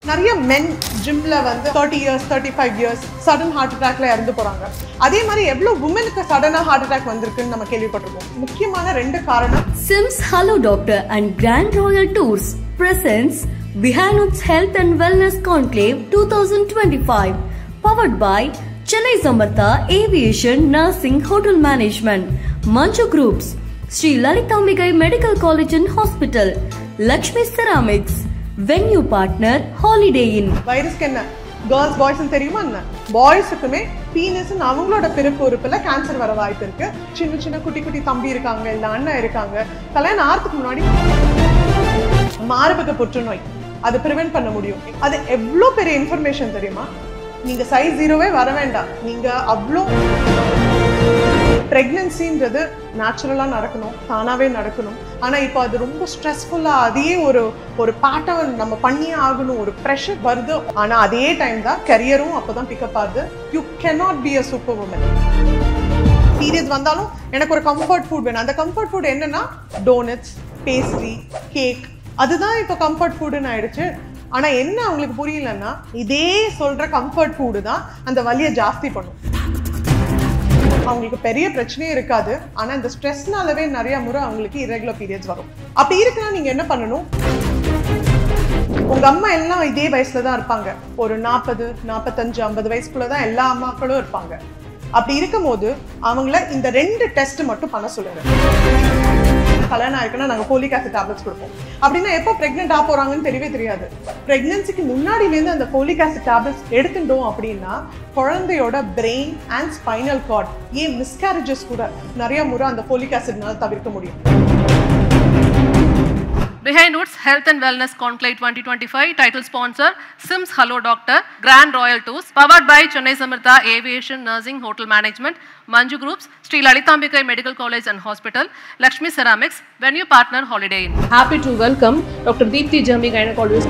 நிறைய men ஜிம்ல வந்து 30 years 35 years sudden heart attackல இறந்து போறாங்க. அதே மாதிரி எவ்வளவு womenக்கு சடனா heart attack வந்திருக்குன்னு நம்ம கேள்விப்பட்டிருக்கோம். முக்கியமான ரெண்டு காரணம். Sims Hello Doctor and Grand Royal Tours presents Bihano's Health and Wellness Conclave 2025 powered by Chennai Samartha Aviation Nursing Hotel Management, Manju Groups, Sri Lalitambikai Medical College and Hospital, Lakshmi Ceramics, Venue Partner Holiday Inn. வைரஸ்க்கு என்ன girls பாய்ஸ்னு தெரியுமா என்ன? பாய்ஸுக்குமே பீனஸ்னு அவங்களோட பிறப்பு உறுப்புல cancer வர வாய்ப்பு இருக்கு. சின்ன சின்ன குட்டி குட்டி தம்பி இருக்காங்க, இல்ல அண்ணன் இருக்காங்க. கல்யாணம் ஆகிறதுக்கு முன்னாடி மார்பக புற்றுநோய் அதை ப்ரிவென்ட் பண்ண முடியும். அது எவ்வளோ பெரிய இன்ஃபர்மேஷன் தெரியுமா? நீங்க சைஸ் 0வே வர வேண்டாம். நீங்க அவ்வளோ பிரெக்னன்சின்றது நேச்சுரலாக நடக்கணும், தானாகவே நடக்கணும். ஆனால் இப்போ அது ரொம்ப ஸ்ட்ரெஸ்ஃபுல்லாக அதையே ஒரு பேட்டர்ன் நம்ம பண்ணியே ஆகணும், ஒரு ப்ரெஷர் வருது. ஆனால் அதே டைம் தான் கரியரும் அப்போ தான் பிக்கப் ஆகுது. You cannot be a super woman. Periods வந்தாலும் எனக்கு ஒரு கம்ஃபர்ட் ஃபுட் வேணும். அந்த கம்ஃபர்ட் ஃபுட் என்னன்னா டோனட்ஸ், பேஸ்ட்ரி, கேக், அதுதான் இப்போ கம்ஃபர்ட் ஃபுட்டுன்னு ஆயிடுச்சு. ஆனால் என்ன அவங்களுக்கு புரியலன்னா இதே சொல்கிற கம்ஃபர்ட் ஃபுட்டு தான் அந்த வலியை ஜாஸ்தி பண்ணும். அவங்களுக்கு பெரிய பிரச்சனையே இருக்காது, ஆனா இந்த ஸ்ட்ரெஸ்னாலவே நிறைய முறை அவங்களுக்கு இரெகுலர் பீரியட்ஸ் வரும். அப்படி இருக்குன்னா நீங்க என்ன பண்ணணும்? உங்க அம்மா எல்லாம் இதே வயசுல தான் இருப்பாங்க. ஒரு 40, 45, 50 வயசுக்குள்ளதான் எல்லா அம்மாக்களும் இருப்பாங்க. அப்படி இருக்கும் போது அவங்கள இந்த 2 டெஸ்ட் மட்டும் பண்ண சொல்லுங்க. கல்யாணம் ஆயிருக்குன்னா நாங்கள் ஃபோலிக் ஆசிட் டேப்லெட்ஸ் கொடுப்போம். அப்படின்னா எப்போ ப்ரெக்னென்ட் ஆக போறாங்கன்னு தெரியவே தெரியாது. ப்ரெக்னன்சிக்கு முன்னாடியிலேருந்து அந்த ஃபோலிக் ஆசிட் டேப்லெட்ஸ் எடுத்துட்டோம் அப்படின்னா குழந்தையோட பிரெயின் அண்ட் ஸ்பைனல் கார்ட், ஏன் மிஸ்கேரேஜஸ் கூட நிறைய முறை அந்த ஃபோலிக் ஆசிட்னால தவிர்க்க முடியும். Bihano's Health and Wellness Conclave 2025 title sponsor Sims Hello Doctor, Grand Royal Tours powered by Chennai Samartha Aviation Nursing Hotel Management, Manju Groups, Sri Lalitambikai Medical College and Hospital, Lakshmi Ceramics, Venue Partner Holiday Inn. Happy to welcome Dr. Deepthi Jammi, gynecologist.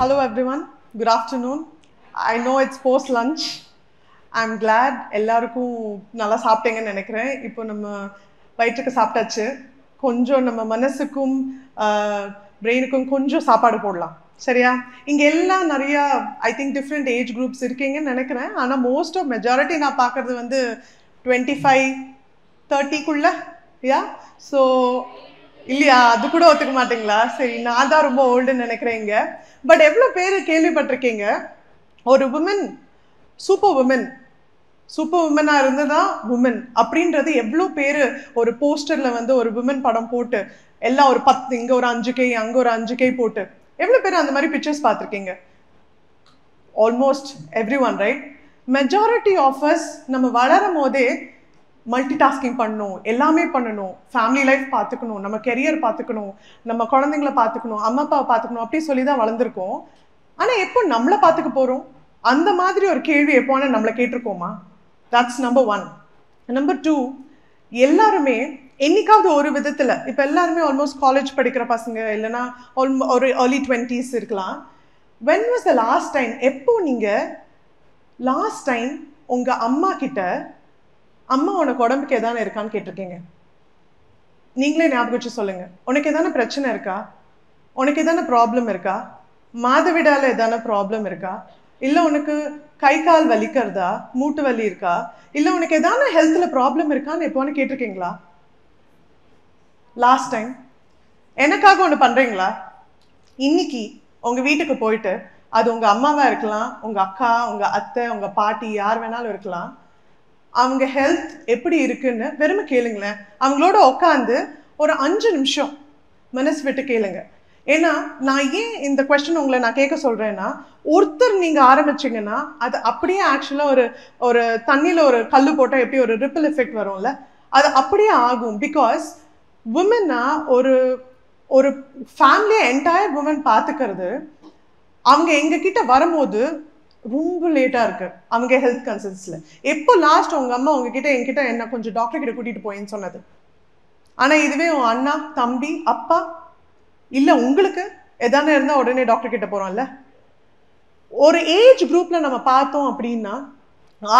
Hello everyone, good afternoon. I know it's post lunch. I'm glad எல்லாருக்கும் நல்லா சாப்பிட்டீங்கன்னு நினைக்கிறேன். இப்போ நம்ம வயிற்றுக்கு சாப்பிட்டாச்சு, கொஞ்சம் நம்ம மனசுக்கும் பிரெயினுக்கும் கொஞ்சம் சாப்பாடு போடலாம், சரியா? இங்கே எல்லாம் நிறையா I think different age groups இருக்கீங்கன்னு நினைக்கிறேன். ஆனால் மோஸ்ட் ஆஃப் மெஜாரிட்டி நான் பார்க்குறது வந்து 25, 30க்குள்ள, யா? ஸோ இல்லையா, அது கூட ஒத்துக்க மாட்டிங்களா? சரி, நான் தான் ரொம்ப ஓல்டுன்னு நினைக்கிறேன் இங்கே. பட் எவ்வளோ பேர் கேள்விப்பட்டிருக்கீங்க ஒரு உமன் சூப்பர் உமனாக இருந்ததான் உமன் அப்படின்றது? எவ்வளோ பேர் ஒரு போஸ்டரில் வந்து ஒரு உமன் படம் போட்டு எல்லாம் ஒரு 10, இங்கே ஒரு 5K, அங்கே ஒரு 5K போட்டு எவ்வளோ பேர் அந்த மாதிரி பிக்சர்ஸ் பார்த்துருக்கீங்க? Almost every one, right? Majority of us நம்ம வளரும் போதே மல்டி டாஸ்கிங் பண்ணணும், எல்லாமே பண்ணணும், ஃபேமிலி லைஃப் பார்த்துக்கணும், நம்ம கெரியர் பார்த்துக்கணும், நம்ம குழந்தைங்கள பார்த்துக்கணும், அம்மா அப்பாவை பார்த்துக்கணும், அப்படி சொல்லி தான் வளர்ந்துருக்கோம். ஆனால் எப்போ நம்மளை பார்த்துக்க போகிறோம்? அந்த மாதிரி ஒரு கேள்வி எப்போனா நம்மளை கேட்டிருக்கோமா? That's number 1. நம்பர் 2, எல்லாருமே என்னைக்காவது ஒரு விதத்தில், இப்போ எல்லாருமே ஆல்மோஸ்ட் காலேஜ் படிக்கிற பசங்க, இல்லைன்னா ஒரு early 20s இருக்கலாம். When was the last time, எப்போ நீங்கள் லாஸ்ட் டைம் உங்கள் அம்மா கிட்ட அம்மா உனக்கு உடம்புக்கு எதானே இருக்கான்னு கேட்டிருக்கீங்க? நீங்களே ஞாபகம் வச்சு சொல்லுங்கள். உனக்கு எதான பிரச்சனை இருக்கா? உனக்கு எதான ப்ராப்ளம் இருக்கா? மாதவிடால எதான ப்ராப்ளம் இருக்கா? இல்லை உனக்கு கை கால் வலிக்கிறதா, மூட்டு வலி இருக்கா, இல்லை உனக்கு எதான ஹெல்த்தில் ப்ராப்ளம் இருக்கான்னு எப்போன்னு கேட்டிருக்கீங்களா லாஸ்ட் டைம்? எனக்காக ஒன்று பண்ணுறீங்களா? இன்னைக்கு உங்கள் வீட்டுக்கு போயிட்டு, அது உங்கள் அம்மாவாக இருக்கலாம், உங்கள் அக்கா, உங்கள் அத்தை, உங்கள் பாட்டி, யார் வேணாலும் இருக்கலாம், அவங்க ஹெல்த் எப்படி இருக்குன்னு வெறுமை கேளுங்களேன். அவங்களோட உட்காந்து ஒரு 5 நிமிஷம் மனசு விட்டு கேளுங்க. ஏன்னா நான் ஏன் இந்த கொஸ்டின் உங்களை நான் கேட்க சொல்கிறேன்னா, ஒருத்தர் நீங்கள் ஆரம்பிச்சிங்கன்னா அது அப்படியே ஆக்சுவலாக ஒரு தண்ணியில் ஒரு கல் போட்டால் எப்படி ஒரு ரிப்பிள் எஃபெக்ட் வரும்ல, அது அப்படியே ஆகும். பிகாஸ் உமன்னா ஒரு ஃபேமிலியை என்டையர் உமன் பார்த்துக்கிறது, அவங்க எங்ககிட்ட வரும்போது ரொம்ப லேட்டாக இருக்கு அவங்க ஹெல்த் கன்சர்ன்ஸில். எப்போ லாஸ்ட் உங்கள் அம்மா உங்ககிட்ட என்கிட்ட என்ன கொஞ்சம் டாக்டர் கிட்ட கூட்டிகிட்டு போயின்னு சொன்னது? ஆனால் இதுவே உன் அண்ணா, தம்பி, அப்பா, இல்லை உங்களுக்கு எதானே இருந்தால் உடனே டாக்டர் கிட்ட போகிறோம்ல. ஒரு ஏஜ் குரூப்பில் நம்ம பார்த்தோம் அப்படின்னா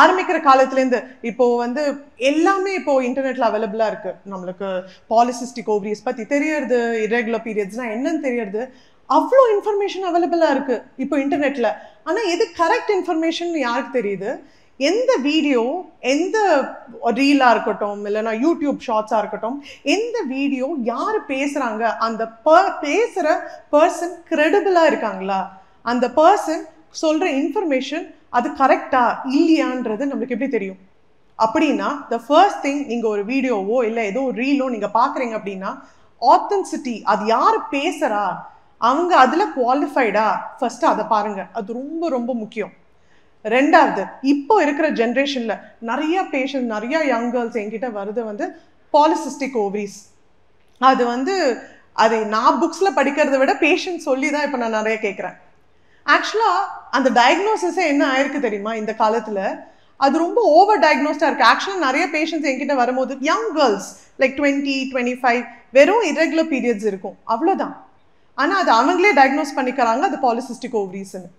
ஆரம்பிக்கிற காலத்துலேருந்து இப்போ வந்து எல்லாமே இப்போ இன்டர்நெட்ல அவைலபிளா இருக்கு. நம்மளுக்கு பாலிசிஸ்டிக் ஓவரிஸ் பத்தி தெரியறது, இரெகுலர் பீரியட்ஸ்னா என்னன்னு தெரியறது, அவ்வளோ இன்ஃபர்மேஷன் அவைலபிளா இருக்கு இப்போ இன்டர்நெட்ல. ஆனா எது கரெக்ட் இன்ஃபர்மேஷன் யாருக்கு தெரியுது? எந்த வீடியோ, எந்த ரீலா இருக்கட்டும், இல்லைன்னா யூடியூப் ஷார்ட்ஸா இருக்கட்டும், எந்த வீடியோ யாரு பேசுறாங்க, அந்த பேசுற பர்சன் கிரெடிபிளா இருக்காங்களா, அந்த பர்சன் சொல்ற இன்ஃபர்மேஷன் அது கரெக்டா இல்லையான்றது நம்மளுக்கு எப்படி தெரியும்? அப்படின்னா த ஃபர்ஸ்ட் திங், நீங்க ஒரு வீடியோவோ இல்லை ஏதோ ஒரு ரீலோ நீங்க பாக்குறீங்க அப்படின்னா ஆத்தென்டிசிட்டி, அது யாரு பேசுறா, அவங்க அதுல குவாலிஃபைடா, ஃபர்ஸ்ட் அதை பாருங்க. அது ரொம்ப ரொம்ப முக்கியம். ரெண்டாவது, இப்போ இருக்கிற ஜென்ரேஷன்ல நிறைய பேஷண்ட், நிறைய யங் கேர்ள்ஸ் என்கிட்ட வருது வந்து பாலிசிஸ்டிக் ஓவரிஸ். அது வந்து அது நான் புக்ஸ்ல படிக்கிறத விட பேஷண்ட் சொல்லி தான் இப்போ நான் நிறைய கேட்குறேன். ஆக்சுவலா அந்த டயக்னோசிஸே என்ன ஆயிருக்கு தெரியுமா இந்த காலத்துல? அது ரொம்ப ஓவர் டயக்னோஸ்டா இருக்கு. ஆக்சுவலா நிறைய பேஷண்ட்ஸ் என்கிட்ட வரும்போது யங் கேர்ள்ஸ் லைக் 20, 25 வெறும் இரெகுலர் பீரியட்ஸ் இருக்கும், அவ்வளோதான். ஆனா அது அவங்களே டயக்னோஸ் பண்ணிக்கிறாங்க அது பாலிசிஸ்டிக் ஓவரிஸ்ன்னு.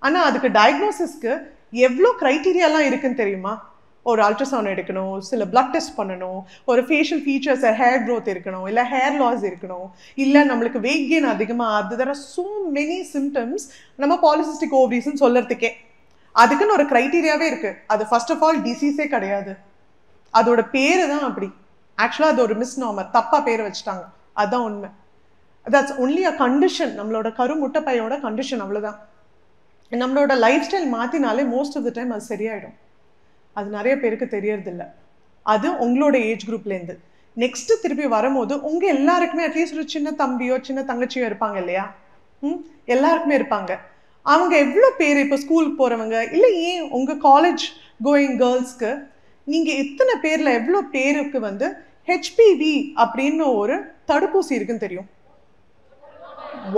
ஆனா அதுக்கு டயக்னோசிஸ்க்கு எவ்வளோ கிரைட்டீரியாலாம் இருக்குன்னு தெரியுமா? ஒரு அல்ட்ராசவுண்ட் எடுக்கணும், சில பிளட் டெஸ்ட் பண்ணணும், ஒரு ஃபேஷியல் ஃபீச்சர்ஸ், ஹேர் க்ரோத் இருக்கணும், இல்லை ஹேர் லாஸ் இருக்கணும், இல்லை நம்மளுக்கு வெயிட் கெயின் அதிகமாக, அது தர ஸோ மெனி சிம்டம்ஸ் நம்ம பாலிசிஸ்டிக் ஓவரிஸ்ன்னு சொல்றதுக்கே. அதுக்குன்னு ஒரு கிரைட்டீரியாவே இருக்கு. அது ஃபர்ஸ்ட் ஆஃப் ஆல் டிசீஸே கிடையாது, அதோட பேரு தான் அப்படி. ஆக்சுவலாக அது ஒரு மிஸ்நார்மர், தப்பா பேர் வச்சுட்டாங்க, அதுதான் உண்மை. தட்ஸ் ஒன்லி அ கண்டிஷன், நம்மளோட கருமுட்டைப்பையோட கண்டிஷன், அவ்வளோதான். நம்மளோட லைஃப் ஸ்டைல் மாற்றினாலே மோஸ்ட் ஆஃப் த டைம் அது சரியாயிடும். அது நிறைய பேருக்கு தெரியறதில்ல. அது உங்களோட ஏஜ் குரூப்லேருந்து. நெக்ஸ்ட் திருப்பி வரும்போது உங்கள் எல்லாருக்குமே அட்லீஸ்ட் ஒரு சின்ன தம்பியோ சின்ன தங்கச்சியோ இருப்பாங்க இல்லையா? எல்லாருக்குமே இருப்பாங்க. அவங்க எவ்வளோ பேர் இப்போ ஸ்கூலுக்கு போகிறவங்க, இல்லை ஏன் உங்கள் காலேஜ் கோயிங் கேர்ள்ஸ்க்கு நீங்கள் எத்தனை பேரில் எவ்வளோ பேருக்கு வந்து ஹெச்பிவி அப்படின்னு ஒரு தடுப்பூசி இருக்குன்னு தெரியும்?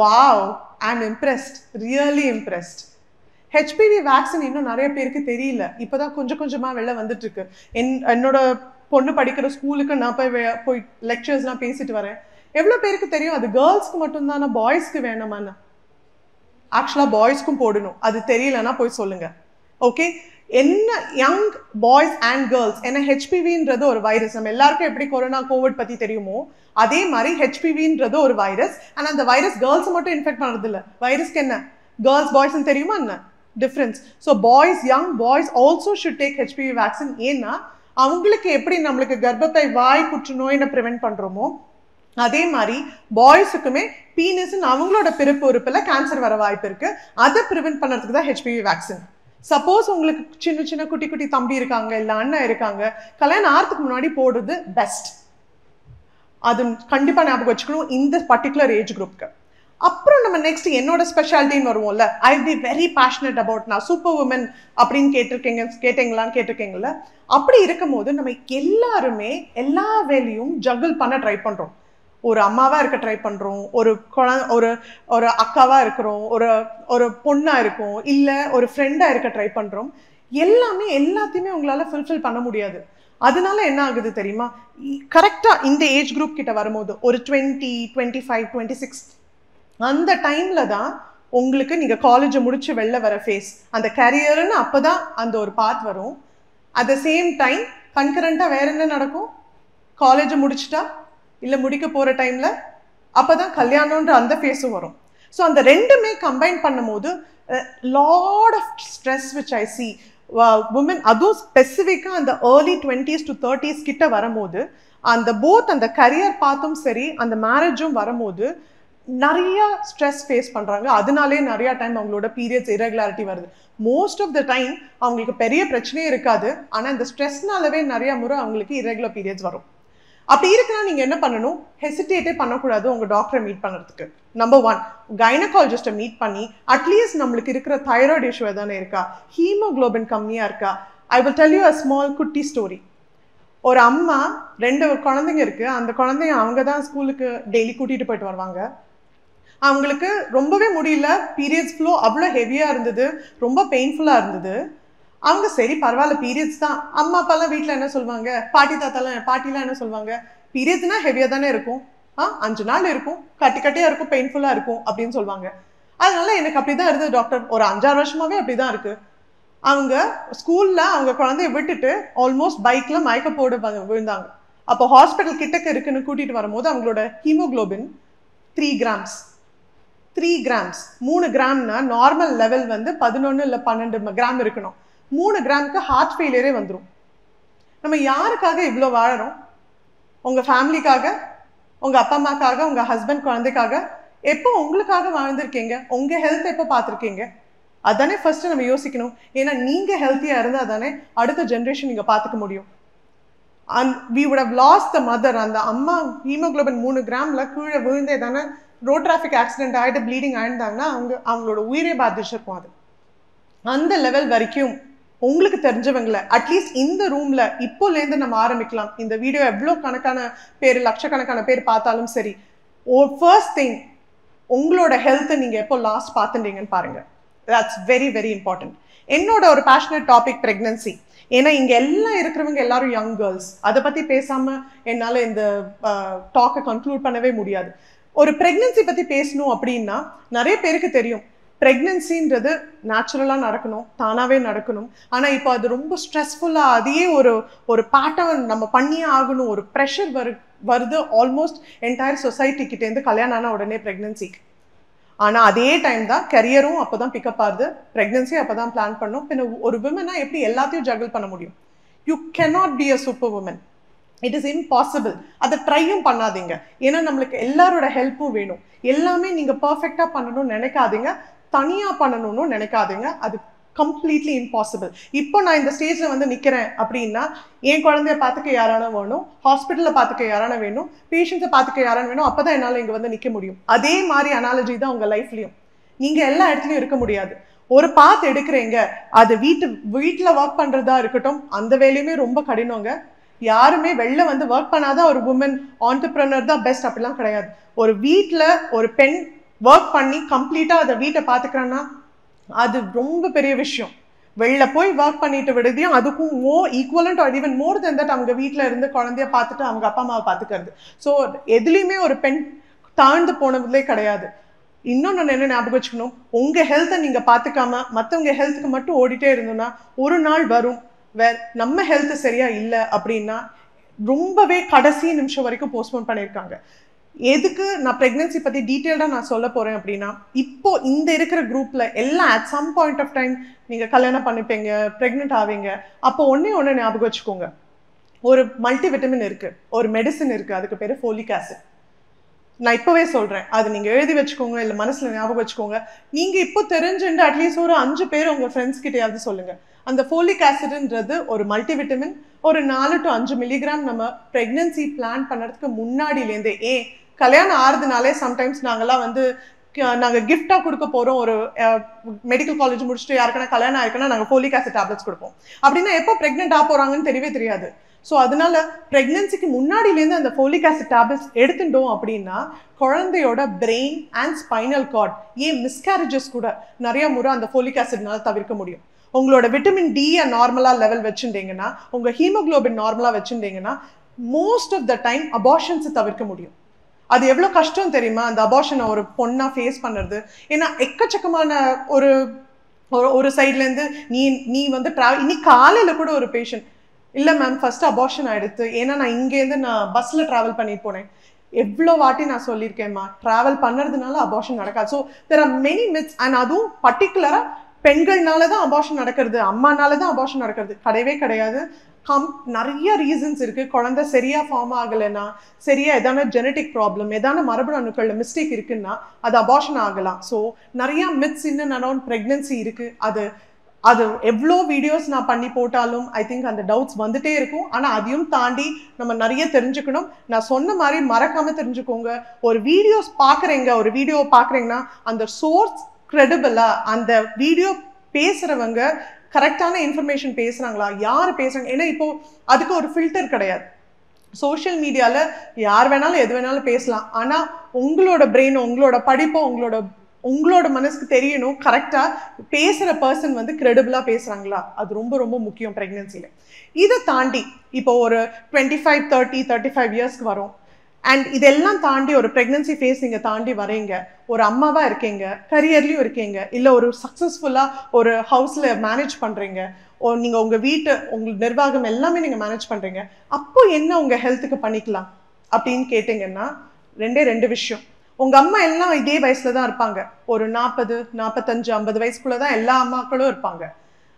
Wow, I am impressed, really impressed. HPV vaccine இன்னும் நிறைய பேருக்கு தெரியல, இப்போதான் கொஞ்சம் கொஞ்சமாக வெளில வந்துட்டு இருக்கு. என்னோட பொண்ணு படிக்கிற ஸ்கூலுக்கு நான் போய் லெக்சர்ஸ்லாம் பேசிட்டு வரேன். எவ்வளோ பேருக்கு தெரியும் அது கேர்ள்ஸ்க்கு மட்டும்தானா, பாய்ஸ்க்கு வேணுமான்னு? ஆக்சுவலாக பாய்ஸ்க்கும் போடணும், அது தெரியலன்னா போய் சொல்லுங்க. ஓகே, என்ன யங் பாய்ஸ் அண்ட் கேர்ள்ஸ், ஏன்னா ஹெச்பிவின்றது ஒரு வைரஸ். நம்ம எல்லாருக்கும் எப்படி கொரோனா கோவிட் பற்றி தெரியுமோ அதே மாதிரி ஹெச்பிவின்றது ஒரு வைரஸ். ஆனால் அந்த வைரஸ் கேர்ள்ஸ் மட்டும் இன்ஃபெக்ட் பண்ணுறது இல்லை. வைரஸ்க்கு என்ன கேர்ள்ஸ் பாய்ஸ்ன்னு தெரியுமா என்ன difference? So boys, young boys also should take HPV vaccine. ஏன்னா அவங்களுக்கு எப்படி நம்மளுக்கு கர்ப்பப்பை வாய் புற்றுநோயினை ப்ரிவென்ட் பண்ணுறோமோ அதே மாதிரி பாய்ஸுக்குமே பீனஸ்ன்னு அவங்களோட பிறப்பு உறுப்பில் கேன்சர் வர வாய்ப்பு இருக்கு. அதை ப்ரிவென்ட் பண்ணுறதுக்கு தான் ஹெச்பிவி வேக்சின். சப்போஸ் உங்களுக்கு சின்ன சின்ன குட்டி குட்டி தம்பி இருக்காங்க, இல்லை அண்ணன் இருக்காங்க, கல்யாணம் ஆகிறதுக்கு முன்னாடி போடுறது பெஸ்ட். அது கண்டிப்பாக ஞாபகம் வச்சுக்கணும் இந்த பர்டிகுலர் ஏஜ் குரூப்க்கு. அப்புறம் நம்ம நெக்ஸ்ட் என்னோட ஸ்பெஷாலிட்டின்னு வருவோம்ல, I be very passionate about, நான் சூப்பர் உமன் அப்படின்னு கேட்டிங்களான்னு கேட்டிருக்கீங்கல்ல. அப்படி இருக்கும் போது நம்ம எல்லாருமே எல்லா வேலையும் ஜகிள் பண்ண ட்ரை பண்ணுறோம். ஒரு அம்மாவாக இருக்க ட்ரை பண்ணுறோம், ஒரு அக்காவாக இருக்கிறோம், ஒரு பொண்ணாக இருக்கும், இல்லை ஒரு ஃப்ரெண்டாக இருக்க ட்ரை பண்ணுறோம். எல்லாத்தையுமே உங்களால் ஃபுல்ஃபில் பண்ண முடியாது. அதனால என்ன ஆகுது தெரியுமா? கரெக்டாக இந்த ஏஜ் குரூப் கிட்ட வரும்போது ஒரு 20, 25, 26 அந்த டைம்ல தான் உங்களுக்கு நீங்கள் காலேஜை முடிச்சு வெளில வர ஃபேஸ், அந்த கரியர்னு அப்போ தான் அந்த ஒரு பாத் வரும். அட் த சேம் டைம் கன்கரண்ட்டாக வேற என்ன நடக்கும்? காலேஜை முடிச்சுட்டா இல்லை முடிக்க போகிற டைமில் அப்போ தான் கல்யாணன்ற அந்த ஃபேஸும் வரும். ஸோ அந்த ரெண்டுமே கம்பைன் பண்ணும் போது lot of stress which I see woman, அதுவும் ஸ்பெசிஃபிக்காக அந்த ஏர்லி 20s to 30s கிட்ட வரும்போது அந்த போத் அந்த கரியர் பார்த்தும் சரி அந்த மேரேஜும் வரும்போது நிறைய ஸ்ட்ரெஸ் ஃபேஸ் பண்ணுறாங்க. அதனாலே நிறையா டைம் அவங்களோட பீரியட்ஸ் இரெகுலாரிட்டி வருது. மோஸ்ட் ஆஃப் த டைம் அவங்களுக்கு பெரிய பிரச்சனையே இருக்காது, ஆனால் இந்த ஸ்ட்ரெஸ்னாலவே நிறையா முறை அவங்களுக்கு இரெகுலர் பீரியட்ஸ் வரும். அப்படி இருக்குன்னா நீங்கள் என்ன பண்ணணும்? ஹெசிடேட்டே பண்ணக்கூடாது உங்கள் டாக்டரை மீட் பண்ணுறதுக்கு. நம்பர் 1, கைனகாலஜிஸ்ட்டை மீட் பண்ணி அட்லீஸ்ட் நம்மளுக்கு இருக்கிற தைராய்டு இஷ்யூ எதானே இருக்கா, ஹீமோக்ளோபின் கம்மியாக இருக்கா. I will tell you a small குட்டி ஸ்டோரி. ஒரு அம்மா 2 குழந்தைங்க இருக்குது. அந்த குழந்தைங்க அவங்க தான் ஸ்கூலுக்கு டெய்லி கூட்டிகிட்டு போயிட்டு வருவாங்க. அவங்களுக்கு ரொம்பவே முடியல, பீரியட்ஸ் ஃப்ளோ அவ்வளோ ஹெவியாக இருந்தது, ரொம்ப பெயின்ஃபுல்லாக இருந்தது. அவங்க சரி பரவாயில்ல பீரியட்ஸ் தான், அம்மா அப்பாலாம் வீட்டில் என்ன சொல்லுவாங்க, பாட்டிலாம் என்ன சொல்லுவாங்க, பீரியட்ஸ்னால் ஹெவியாக தானே இருக்கும், 5 நாள் இருக்கும், கட்டியாக இருக்கும், பெயின்ஃபுல்லாக இருக்கும் அப்படின்னு சொல்லுவாங்க. அதனால எனக்கு அப்படி தான் இருந்தது டாக்டர், ஒரு 5-6 வருஷமாகவே அப்படி தான் இருக்குது. அவங்க ஸ்கூலில் அவங்க குழந்தைய விட்டுட்டு ஆல்மோஸ்ட் பைக்கில் மயக்க போட விழுந்தாங்க. அப்போ ஹாஸ்பிட்டல் கிட்டக்க இருக்குன்னு கூட்டிகிட்டு வரும்போது அவங்களோட ஹீமோக்ளோபின் 3 grams. 3 grams 3 கிராம்னா நார்மல் லெவல் வந்து 11 இல்லை 12 கிராம் இருக்கணும். 3 கிராமுக்கு ஹார்ட் ஃபெயிலியரே வந்துடும். நம்ம யாருக்காக இவ்வளோ வாழறோம்? உங்கள் ஃபேமிலிக்காக, உங்கள் அப்பா அம்மாக்காக, உங்கள் ஹஸ்பண்ட் குழந்தைக்காக. எப்போ உங்களுக்காக வாழ்ந்திருக்கீங்க? உங்கள் ஹெல்த் எப்போ பார்த்துருக்கீங்க? அதானே ஃபர்ஸ்ட் நம்ம யோசிக்கணும். ஏன்னா நீங்கள் ஹெல்த்தியாக இருந்தால் தானே அடுத்த ஜென்ரேஷன் நீங்கள் பார்த்துக்க முடியும். we would have lost the mother. அந்த அம்மா ஹீமோக்ளோபின் 3 கிராம்ல கீழே விழுந்தே தானே ரோட் டிராஃபிக் ஆக்சிடென்ட் ஆகிட்டு ப்ளீடிங் ஆயிருந்தாங்கன்னா அவங்களோட உயிரே பாதிச்சிருக்கும். அது அந்த லெவல் வரைக்கும் உங்களுக்கு தெரிஞ்சவங்களை அட்லீஸ்ட் இந்த ரூம்ல இப்போலேருந்து நம்ம ஆரம்பிக்கலாம். இந்த வீடியோ எவ்வளோ கணக்கான பேர், லட்சக்கணக்கான பேர் பார்த்தாலும் சரி, ஃபர்ஸ்ட் திங் உங்களோட ஹெல்த்தை நீங்கள் எப்போ லாஸ்ட் பார்த்துட்டீங்கன்னு பாருங்க. That's very very important. என்னோட ஒரு பேஷனட் டாபிக் ப்ரெக்னன்சி. ஏன்னா இங்கே எல்லாம் இருக்கிறவங்க எல்லாரும் யங் கேர்ள்ஸ். அதை பற்றி பேசாமல் என்னால் இந்த டாக்கை கன்க்ளூட் பண்ணவே முடியாது. ஒரு ப்ரெக்னன்சி பற்றி பேசணும் அப்படின்னா நிறைய பேருக்கு தெரியும் ப்ரெக்னன்சின்றது நேச்சுரலாக நடக்கணும், தானாகவே நடக்கணும். ஆனால் இப்போ அது ரொம்ப ஸ்ட்ரெஸ்ஃபுல்லாக அதையே ஒரு பேட்டர்ன் நம்ம பண்ணியே ஆகணும், ஒரு ப்ரெஷர் வருது ஆல்மோஸ்ட் என்டையர் சொசைட்டிக்கிட்டேருந்து கல்யாணம் ஆன உடனே ப்ரெக்னன்சிக்கு. ஆனால் அதே டைம் தான் கரியரும் அப்போ தான் பிக்கப் ஆகுது, ப்ரெக்னன்சி அப்போ தான் பிளான் பண்ணணும். பின்ன ஒரு விமனாக எப்படி எல்லாத்தையும் ஜகிள் பண்ண முடியும்? You cannot be a super woman. It is impossible. அதை ட்ரையும் பண்ணாதீங்க. ஏன்னா நம்மளுக்கு எல்லாரோட ஹெல்ப்பும் வேணும். எல்லாமே நீங்கள் பர்ஃபெக்டாக பண்ணணும்னு நினைக்காதீங்க, தனியாக பண்ணணும்னு நினைக்காதீங்க. அது கம்ப்ளீட்லி இம்பாசிபிள். இப்போ நான் இந்த ஸ்டேஜில் வந்து நிற்கிறேன் அப்படின்னா என் குழந்தைய பார்த்துக்க யாரான வேணும், ஹாஸ்பிட்டலில் பார்த்துக்க யாரான வேணும், பேஷண்ட்ஸை பார்த்துக்க யாரான வேணும். அப்போ தான் என்னால் இங்கே வந்து நிற்க முடியும். அதே மாதிரி அனாலஜி தான் உங்கள் லைஃப்லையும். நீங்கள் எல்லா இடத்துலையும் இருக்க முடியாது. ஒரு பாத் எடுக்கிறீங்க, அது வீட்டில் ஒர்க் பண்ணுறதா இருக்கட்டும், அந்த வேலையுமே ரொம்ப கடினங்க. யாருமே வெளில வந்து ஒர்க் பண்ணாதான் ஒரு உமன் ஆண்டர்பிரனர் தான் பெஸ்ட் அப்படிலாம் கிடையாது. ஒரு வீட்டில் ஒரு பெண் ஒர்க் பண்ணி கம்ப்ளீட்டாக அதை வீட்டை பார்த்துக்கிறேன்னா அது ரொம்ப பெரிய விஷயம். வெளில போய் ஒர்க் பண்ணிட்டு விடுதியும் அதுக்கும் equivalent R even more then that அவங்க வீட்டில் இருந்து குழந்தைய பார்த்துட்டு அவங்க அப்பா அம்மாவை பார்த்துக்கிறது. ஸோ எதுலேயுமே ஒரு பெண் தாழ்ந்து போனதுலே கிடையாது. இன்னொன்று என்ன ஞாபகம் வச்சுக்கணும், உங்கள் ஹெல்த்தை நீங்கள் பார்த்துக்காம மற்றவங்க ஹெல்த்துக்கு மட்டும் ஓடிட்டே இருந்தோம்னா ஒரு நாள் வரும் நம்ம ஹெல்த் சரியா இல்லை அப்படின்னா ரொம்பவே கடைசி நிமிஷம் வரைக்கும் போஸ்ட்போன் பண்ணியிருக்காங்க. எதுக்கு நான் ப்ரெக்னன்சி பற்றி டீட்டெயில்டாக நான் சொல்ல போகிறேன் அப்படின்னா, இப்போ இந்த இருக்கிற குரூப்பில் எல்லாம் at some point of time நீங்கள் கல்யாணம் பண்ணிப்பீங்க, ப்ரெக்னென்ட் ஆவீங்க. அப்போ ஒன்று ஞாபகம் வச்சுக்கோங்க, ஒரு மல்டிவிட்டமின் இருக்குது, ஒரு மெடிசன் இருக்குது, அதுக்கு பேர் ஃபோலிக் ஆசிட். நான் இப்போவே சொல்கிறேன், அது நீங்கள் எழுதி வச்சுக்கோங்க, இல்லை மனசில் ஞாபகம் வச்சுக்கோங்க. நீங்கள் இப்போ தெரிஞ்சுட்டு அட்லீஸ்ட் ஒரு 5 பேர் உங்கள் ஃப்ரெண்ட்ஸ் கிட்டையாவது சொல்லுங்கள். அந்த ஃபோலிக் ஆசிட்ன்றது ஒரு மல்டிவிட்டமின், ஒரு 4 to 5 மில்லிகிராம் நம்ம ப்ரெக்னன்சி பிளான் பண்ணுறதுக்கு முன்னாடியிலேருந்தே. கல்யாணம் ஆறுதுனாலே சம்டைம்ஸ் நாங்கள்லாம் வந்து நாங்கள் கிஃப்டாக கொடுக்க போகிறோம். ஒரு மெடிக்கல் காலேஜ் முடிச்சுட்டு யாருக்கான கல்யாணம் ஆயிருக்குன்னா நாங்கள் ஃபோலிக் ஆசிட் டேப்லெட்ஸ் கொடுப்போம். அப்படின்னா எப்போ ப்ரெக்னென்ட் ஆக போகிறாங்கன்னு தெரியவே தெரியாது. ஸோ அதனால ப்ரெக்னன்சிக்கு முன்னாடியிலேருந்து அந்த ஃபோலிக் ஆசிட் டேப்லெட்ஸ் எடுத்துட்டோம் அப்படின்னா குழந்தையோட brain and spinal card, miscarriages கூட நிறைய முறை அந்த ஃபோலிக் ஆசிட்னால தவிர்க்க முடியும். உங்களோட விட்டமின் டி நார்மலாக லெவல் வச்சுட்டீங்கன்னா, உங்கள் ஹீமோக்ளோபின் நார்மலாக வச்சுட்டீங்கன்னா மோஸ்ட் ஆஃப் த டைம் அபார்ஷன்ஸை தவிர்க்க முடியும். அது எவ்வளோ கஷ்டம் தெரியுமா அந்த அபார்ஷனை ஒரு பொண்ணாக ஃபேஸ் பண்ணுறது? ஏன்னா எக்கச்சக்கமான ஒரு சைட்லேருந்து நீ வந்து இன்னைக்கு காலையில் கூட ஒரு பேஷண்ட், இல்லை மேம் ஃபர்ஸ்ட் அபார்ஷன் ஆகிடுது, ஏன்னா நான் இங்கேருந்து நான் பஸ்ஸில் ட்ராவல் பண்ணிட்டு போனேன். எவ்வளோ வாட்டி நான் சொல்லியிருக்கேன்மா, ட்ராவல் பண்ணுறதுனால அபார்ஷன் நடக்காது. So there are many myths. And அதுவும் பர்டிகுலராக பெண்கள்னால தான் அபார்ஷன் நடக்கிறது, அம்மானால தான் அபார்ஷன் நடக்கிறது கிடையவே கிடையாது. நிறைய ரீசன்ஸ் இருக்குது. குழந்தை சரியாக ஃபார்ம் ஆகலைன்னா, சரியாக எதான ஜெனட்டிக் ப்ராப்ளம், எதான மரபணு அணுக்களில் மிஸ்டேக் இருக்குன்னா அது அபார்ஷன் ஆகலாம். ஸோ நிறையா மித்ஸ் இன் அரௌண்ட் ப்ரெக்னன்சி இருக்குது. அது எவ்வளோ வீடியோஸ் நான் பண்ணி போட்டாலும் ஐ திங்க் அந்த டவுட்ஸ் வந்துட்டே இருக்கும். ஆனால் அதையும் தாண்டி நம்ம நிறைய தெரிஞ்சுக்கணும். நான் சொன்ன மாதிரி மறக்காமல் தெரிஞ்சுக்கோங்க. ஒரு வீடியோ பார்க்குறீங்கன்னா அந்த சோர்ஸ் கிரெடிபிளா, அந்த வீடியோ பேசுகிறவங்க கரெக்டான இன்ஃபர்மேஷன் பேசுகிறாங்களா, யார் பேசுகிறாங்க. ஏன்னா இப்போ அதுக்கு ஒரு ஃபில்டர் கிடையாது. சோஷியல் மீடியாவில் யார் வேணாலும் எது வேணாலும் பேசலாம். ஆனால் உங்களோட பிரெயின், உங்களோட படிப்போ, உங்களோட மனசுக்கு தெரியணும் கரெக்டாக பேசுகிற பர்சன் வந்து கிரெடிபிளாக பேசுகிறாங்களா. அது ரொம்ப ரொம்ப முக்கியம் ப்ரெக்னன்சியில். இதை தாண்டி இப்போ ஒரு 25, 30, 35 இயர்ஸ்க்கு வரும். அண்ட் இதெல்லாம் தாண்டி ஒரு ப்ரெக்னன்சி ஃபேஸ் நீங்கள் தாண்டி வரீங்க, ஒரு அம்மாவாக இருக்கீங்க, கரியர்லையும் இருக்கீங்க, இல்லை ஒரு சக்ஸஸ்ஃபுல்லாக ஒரு ஹவுஸில் மேனேஜ் பண்ணுறீங்க, நீங்கள் உங்கள் வீட்டு உங்களுக்கு நிர்வாகம் எல்லாமே நீங்கள் மேனேஜ் பண்ணுறீங்க. அப்போ என்ன உங்கள் ஹெல்த்துக்கு பண்ணிக்கலாம் அப்படின்னு கேட்டிங்கன்னா 2 விஷயம். உங்கள் அம்மா எல்லாம் இதே வயசில் தான் இருப்பாங்க, ஒரு 40, 45, 50 வயசுக்குள்ளே தான் எல்லா அம்மாக்களும் இருப்பாங்க.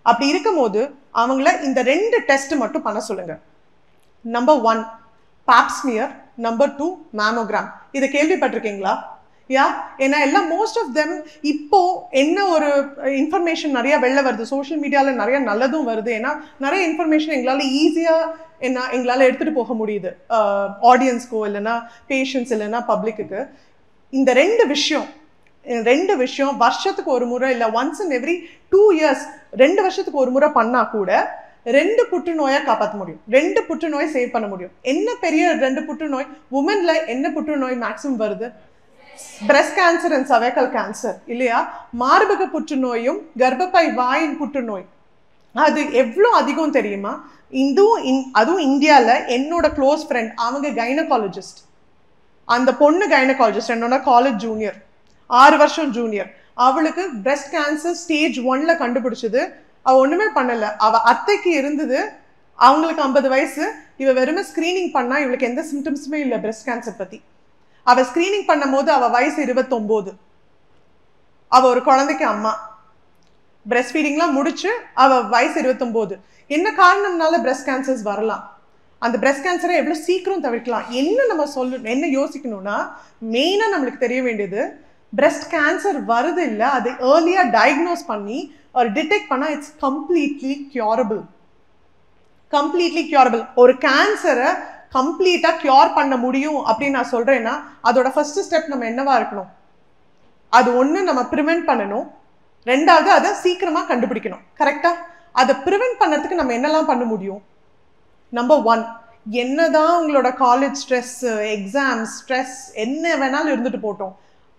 அப்படி இருக்கும்போது அவங்கள இந்த 2 டெஸ்ட் மட்டும் பண்ண சொல்லுங்க. Number 1 pap smear, number 2 mammogram. இதை கேள்விப்பட்டிருக்கீங்களா? யா, ஏன்னா எல்லாம் மோஸ்ட் ஆஃப் தெம் இப்போ என்ன ஒரு இன்ஃபர்மேஷன் நிறைய வெளில வருது, சோஷியல் மீடியாவில் நிறைய நல்லதும் வருது. ஏன்னா நிறைய இன்ஃபர்மேஷன் எங்களால் ஈஸியாக எங்களால் எடுத்துகிட்டு போக முடியுது ஆடியன்ஸ்க்கோ இல்லைன்னா பேஷண்ட்ஸ் இல்லைன்னா பப்ளிக்கு. இந்த 2 விஷயம் வருஷத்துக்கு ஒரு முறை இல்லை ஒன்ஸ் இன் எவ்ரி 2 years 2 வருஷத்துக்கு ஒரு முறை பண்ணா கூட 2 புற்றுநோயை காப்பாற்ற முடியும், 2 புற்றுநோய் சேவ் பண்ண முடியும். என்ன பெரிய 2 புற்றுநோய்? உமன்ல என்ன புற்றுநோய் மேக்ஸிமம் வருது? Breast cancer and cervical cancer இல்லையா? மார்பக புற்றுநோயும் கர்ப்பப்பை வாயின் புற்றுநோய் அது எவ்வளோ அதிகம் தெரியுமா? அதுவும் இந்தியாவில் என்னோட க்ளோஸ் ஃப்ரெண்ட், அவங்க கைனகாலஜிஸ்ட். அந்த பொண்ணு கைனகாலஜிஸ்ட், என்னோட காலேஜ் ஜூனியர், 6 வருஷம் ஜூனியர். அவளுக்கு பிரஸ்ட் கேன்சர் ஸ்டேஜ் 1ல கண்டுபிடிச்சது. அவள் ஒன்றுமே பண்ணலை, அவள் அத்தைக்கு இருந்தது, அவங்களுக்கு 50 வயசு. இவள் வெறுமே ஸ்க்ரீனிங் பண்ணா இவளுக்கு எந்த சிம்டம்ஸுமே இல்லை பிரஸ்ட் கேன்சர் பற்றி. அவள் ஸ்க்ரீனிங் பண்ணும் போது அவள் வயசு 29. அவள் ஒரு குழந்தைக்கு அம்மா, பிரஸ்ட் ஃபீடிங்லாம் முடிச்சு அவள் வயசு 29. என்ன காரணம்னால பிரஸ்ட் கேன்சர்ஸ் வரலாம்? அந்த பிரஸ்ட் கேன்சரை எவ்வளோ சீக்கிரம் தவிர்க்கலாம்? என்ன யோசிக்கணும்னா, மெயினாக நம்மளுக்கு தெரிய வேண்டியது பிரஸ்ட் கேன்சர் வருது இல்லை, அதை ஏர்லியாக டயக்னோஸ் பண்ணி ஒரு டிடெக்ட் பண்ணால் இட்ஸ் கம்ப்ளீட்லி கியூரபிள். ஒரு கேன்சரை கம்ப்ளீட்டாக கியூர் பண்ண முடியும் அப்படின்னு நான் சொல்கிறேன்னா அதோட ஃபர்ஸ்ட் ஸ்டெப் நம்ம என்னவா இருக்கணும்? அது ஒன்று நம்ம ப்ரிவென்ட் பண்ணணும், 2வது அதை சீக்கிரமாக கண்டுபிடிக்கணும். கரெக்டாக அதை ப்ரிவென்ட் பண்ணுறதுக்கு நம்ம என்னெல்லாம் பண்ண முடியும்? நம்பர் 1, என்னதான் உங்களோட காலேஜ் ஸ்ட்ரெஸ், எக்ஸாம்ஸ் ஸ்ட்ரெஸ் என்ன வேணாலும் இருந்துட்டு போட்டோம்,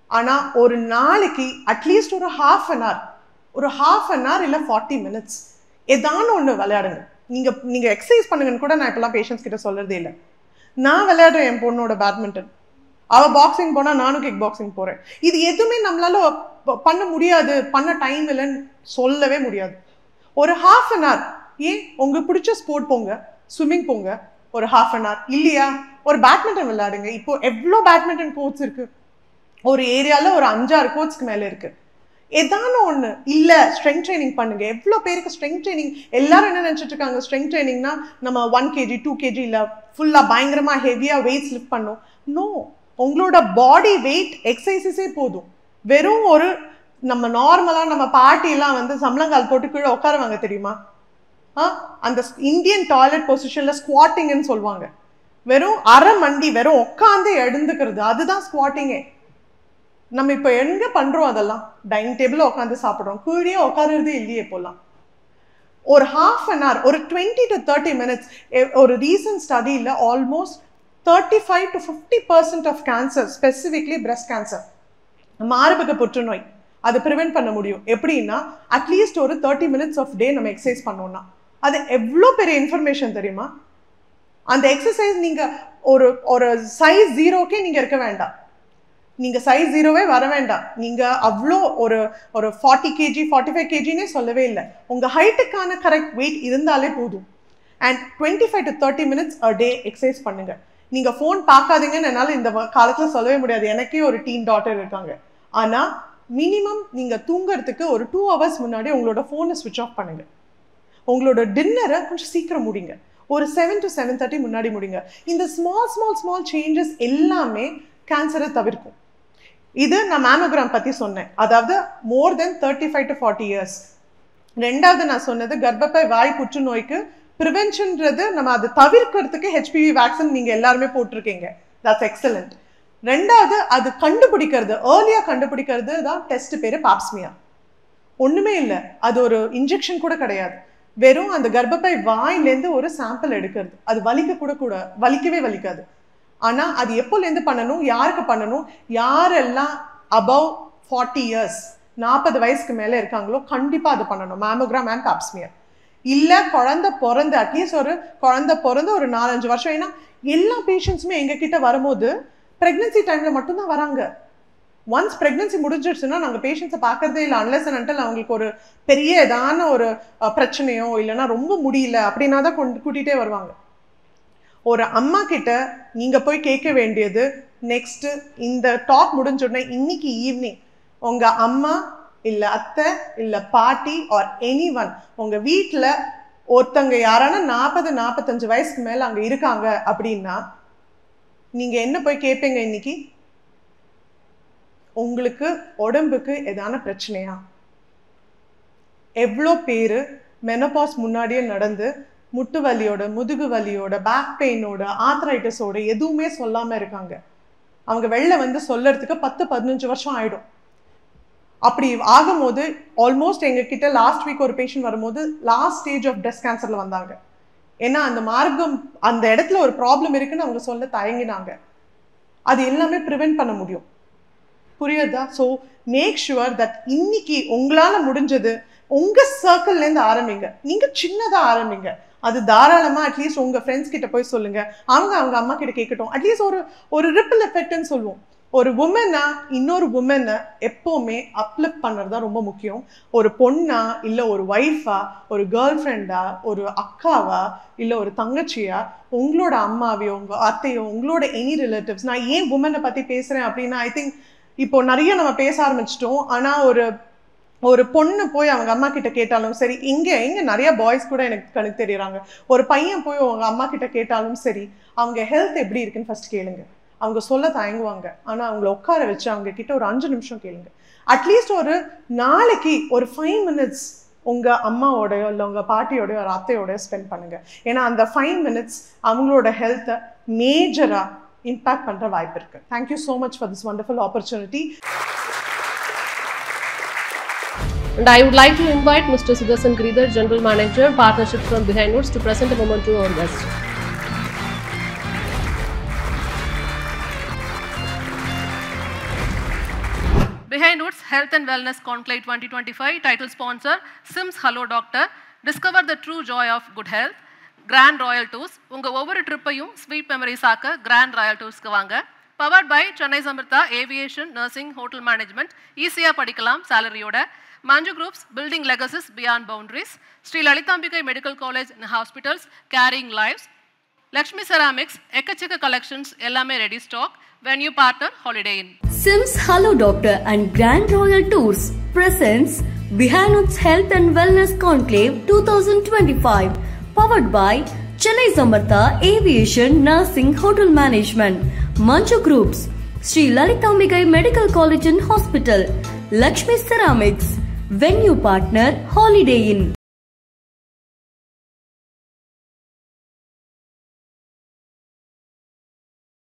ஆனால் ஒரு நாளைக்கு அட்லீஸ்ட் ஒரு half an hour இல்லை 40 minutes ஏதான ஒன்று விளையாடுங்க. நீங்கள் எக்ஸசைஸ் பண்ணுங்கன்னு கூட நான் இப்போலாம் பேஷண்ட்ஸ் கிட்ட சொல்கிறதே இல்லை. நான் விளையாடுறேன் என் பொண்ணோட பேட்மிண்டன், அவள் பாக்ஸிங் போனால் நானும் கிக் பாக்ஸிங் போகிறேன். இது எதுவுமே நம்மளால பண்ண முடியாது, பண்ண டைம் இல்லைன்னு சொல்லவே முடியாது. ஒரு half an hour, ஏன் உங்களுக்கு பிடிச்ச ஸ்போர்ட் போங்க, ஸ்விம்மிங் போங்க, ஒரு half an hour. இல்லையா, ஒரு பேட்மிண்டன் விளையாடுங்க. இப்போ எவ்வளோ பேட்மிண்டன் கோர்ட்ஸ் இருக்கு, ஒரு ஏரியாவில் ஒரு 5-6 கோர்ட்ஸ்க்கு மேலே இருக்கு. ஏதான ஒன்று இல்லை, ஸ்ட்ரெங்க் ட்ரைனிங் பண்ணுங்க. எவ்வளோ பேருக்கு ஸ்ட்ரெங்க் ட்ரைனிங், எல்லாரும் என்ன நினச்சிட்டு இருக்காங்க, ஸ்ட்ரெங்க் ட்ரைனிங்னா நம்ம 1 kg 2 kg இல்லை ஃபுல்லாக பயங்கரமாக ஹெவியாக வெயிட்ஸ் லிஃப்ட் பண்ணோம். நோ, உங்களோட பாடி வெயிட் எக்ஸசைஸஸே போதும். வெறும் ஒரு நம்ம நார்மலாக நம்ம பாட்டிலாம் வந்து சம்பளங்கால் போட்டு கீழே உட்காருவாங்க தெரியுமா? அந்த இந்தியன் டாய்லெட் பொசிஷனில் ஸ்குவாட்டிங்னு சொல்லுவாங்க. வெறும் அரை மண்டி வெறும் உட்காந்து எழுந்துக்கிறது, அதுதான் ஸ்குவாட்டிங்கே. நம்ம இப்போ எங்கே பண்ணுறோம்? அதெல்லாம் டைனிங் டேபிளில் உட்காந்து சாப்பிட்றோம், கீழே உட்காருறதே இல்லையே போலாம். ஒரு half an hour, ஒரு 20 to 30 minutes. ஒரு ரீசன்ட் ஸ்டடியில் almost 35 to 50% of cancer, specifically breast cancer, மார்பக புற்றுநோய், அதை ப்ரிவென்ட் பண்ண முடியும். எப்படின்னா அட்லீஸ்ட் ஒரு 30 minutes ஆஃப் டே நம்ம எக்ஸசைஸ் பண்ணோம்னா அது எவ்வளோ பெரிய இன்ஃபர்மேஷன் தெரியுமா? அந்த எக்ஸசைஸ் நீங்கள் ஒரு சைஸ் 0க்கே நீங்கள் இருக்க வேண்டாம், நீங்கள் சைஸ் 0வே வர வேண்டாம். நீங்கள் அவ்வளோ ஒரு 40 kg 45 kgனே சொல்லவே இல்லை, உங்கள் ஹைட்டுக்கான கரெக்ட் வெயிட் இருந்தாலே போதும். And 25 to 30 minutes a day exercise பண்ணுங்க. நீங்கள் ஃபோன் பார்க்காதீங்கன்னு என்னால் இந்த காலத்தில் சொல்லவே முடியாது, எனக்கே ஒரு டீன் டாட்டர் இருக்காங்க. ஆனால் மினிமம் நீங்கள் தூங்குறதுக்கு ஒரு 2 hours முன்னாடி உங்களோட ஃபோனை ஸ்விட்ச் ஆஃப் பண்ணுங்க. உங்களோட டின்னரை கொஞ்சம் சீக்கிரம் முடிங்க, ஒரு 7 to 7:30 முன்னாடி முடிங்க. இந்த ஸ்மால் சேஞ்சஸ் எல்லாமே கேன்சரை தவிர்க்கும். இது நான் மேமோகிராம் பற்றி சொன்னேன், அதாவது மோர் தென் 35 to 40 years. 2வது நான் சொன்னது கர்ப்பப்பை வாய் புற்றுநோய்க்கு ப்ரிவென்ஷன்றது, நம்ம அதை தவிர்க்கிறதுக்கு HPV வேக்சின் நீங்கள் எல்லாருமே போட்டிருக்கீங்க, தட்ஸ் எக்ஸலண்ட். 2வது அது கண்டுபிடிக்கிறது, ஏர்லியாக கண்டுபிடிக்கிறது தான் டெஸ்ட் பேர் பாப்ஸ்மியர். ஒன்றுமே இல்லை, அது ஒரு இன்ஜெக்ஷன் கூட கிடையாது, வெறும் அந்த கர்ப்பப்பை வாயிலேருந்து ஒரு சாம்பிள் எடுக்கிறது. அது வலிக்கவே வலிக்காது. ஆனால் அது எப்போலேருந்து பண்ணணும், யாருக்கு பண்ணணும்? யாரெல்லாம் அபவ் 40 years 40 வயசுக்கு மேலே இருக்காங்களோ கண்டிப்பாக அது பண்ணணும், மேமோகிராம் அண்ட் பாப்ஸ்மியர். இல்லை குழந்தை பிறந்து அட்லீஸ்ட் ஒரு குழந்தை பிறந்து ஒரு 4-5 வருஷம். ஏன்னா எல்லா பேஷண்ட்ஸுமே எங்ககிட்ட வரும்போது ப்ரெக்னன்சி டைமில் மட்டும்தான் வராங்க. ஒன்ஸ் ப்ரெக்னன்சி முடிஞ்சிடுச்சுன்னா நாங்கள் பேஷண்ட்ஸை பார்க்கறதே இல்லை. அன்லெஸ் அண்ட் அன்டில் அவங்களுக்கு ஒரு பெரிய ஏதான ஒரு பிரச்சனையோ இல்லைன்னா ரொம்ப முடியல அப்படின்னா தான் கூட்டிகிட்டே வருவாங்க. ஒரு அம்மா கிட்ட நீங்கள் போய் கேட்க வேண்டியது, நெக்ஸ்ட்டு இந்த டாக் முடிஞ்சோடனே இன்னைக்கு ஈவினிங் உங்கள் அம்மா இல்லை அத்தை இல்லை பாட்டி ஆர் எனிவன் உங்கள் வீட்டில் ஒருத்தங்க யாரான 40-45 வயசுக்கு மேலே அங்கே இருக்காங்க அப்படின்னா நீங்கள் என்ன போய் கேட்பீங்க? இன்னைக்கு உங்களுக்கு உடம்புக்கு ஏதான பிரச்சனையா? எவ்வளோ பேர் மெனோபாஸ் முன்னாடியே நடந்து முட்டு வலியோட, முதுகு வலியோட, பேக் பெயினோட, ஆர்த்ரைட்டிஸோட எதுவுமே சொல்லாமல் இருக்காங்க. அவங்க வெளில வந்து சொல்லறதுக்கு 10-15 வருஷம் ஆயிடும். அப்படி ஆகும்போது ஆல்மோஸ்ட் எங்ககிட்ட லாஸ்ட் வீக் ஒரு பேஷண்ட் வரும்போது லாஸ்ட் ஸ்டேஜ் ஆஃப் பிரஸ்ட் கேன்சரில் வந்தாங்க. ஏன்னா அந்த மார்க்கம் அந்த இடத்துல ஒரு ப்ராப்ளம் இருக்குன்னு அவங்க சொல்ல தயங்கினாங்க. அது எல்லாமே ப்ரிவென்ட் பண்ண முடியும். புரியுதா? ஸோ மேக் ஷுவர் தட் இன்னைக்கு உங்களால் முடிஞ்சது உங்கள் சர்க்கிள்லேருந்து ஆரம்பிங்க. நீங்கள் சின்னதாக ஆரம்பிங்க. அது தாராளமாக அட்லீஸ்ட் உங்கள் ஃப்ரெண்ட்ஸ் கிட்ட போய் சொல்லுங்கள். அவங்க அம்மா கிட்ட கேட்கட்டும். அட்லீஸ்ட் ஒரு ரிப்பிள் எஃபெக்ட்னு சொல்லுவோம். ஒரு உமனா இன்னொரு உமனை எப்போவுமே அப்லிஃப்ட் பண்ணுறது தான் ரொம்ப முக்கியம். ஒரு பொண்ணா இல்லை ஒரு ஒய்ஃபா, ஒரு கேர்ள் ஃப்ரெண்டா, ஒரு அக்காவா இல்லை ஒரு தங்கச்சியா, உங்களோட அம்மாவையோ உங்கள் அத்தையோ உங்களோட எனி ரிலேட்டிவ்ஸ். நான் ஏன் உமனை பற்றி பேசுகிறேன் அப்படின்னா, ஐ திங்க் இப்போ நிறைய நம்ம பேச ஆரம்பிச்சிட்டோம். ஆனால் ஒரு பொண்ணு போய் அவங்க அம்மா கிட்ட கேட்டாலும் சரி, இங்கே நிறைய பாய்ஸ் கூட எனக்கு தெரியுறாங்க. ஒரு பையன் போய் அவங்க அம்மா கிட்ட கேட்டாலும் சரி, அவங்க ஹெல்த் எப்படி இருக்குன்னு ஃபர்ஸ்ட் கேளுங்க. அவங்க சொல்ல தயங்குவாங்க. ஆனால் அவங்கள உட்கார வச்சு அவங்க கிட்ட ஒரு 5 நிமிஷம் கேளுங்க. அட்லீஸ்ட் ஒரு நாளைக்கு ஒரு 5 minutes உங்கள் அம்மாவோடையோ இல்லை உங்கள் பாட்டியோடையோ ஒரு அத்தையோடையோ ஸ்பெண்ட் பண்ணுங்க. ஏன்னா அந்த 5 minutes அவங்களோட ஹெல்த்தை மேஜராக இம்பேக்ட் பண்ணுற வாய்ப்பு இருக்கு. Thank you so much for this wonderful opportunity. And I would like to invite Mr. Sudarshan Giridhar, General Manager, Partnership from Behind Woods, to present a moment to our guests. Behind Woods Health and Wellness Conclave 2025 title sponsor Sims Hello Doctor. Discover the true joy of good health. Grand Royal Tours. உங்க ஒவ்வொரு ட்ரிப்பையும் sweet memories ஆக்க Grand Royal Toursக்கு வாங்க. Powered by Chennai Samartha Aviation Nursing Hotel Management. ஈஸியா படிக்கலாம் சாலரியோட. Manju Groups Building Legacies Beyond Boundaries. Sri Lalitambikai Medical College and Hospitals Carrying Lives. Lakshmi Ceramics Ekacheka Collections எல்லாமே ready stock. Venue partner Holiday Inn. Sims Hello Doctor and Grand Royal Tours presents Behind Woods Health and Wellness Conclave 2025. Powered by Chennai Samartha Aviation Nursing Hotel Management. Manju Groups Sri Lalitambikai Medical College and Hospital. Lakshmi Ceramics. Venue partner Holiday Inn.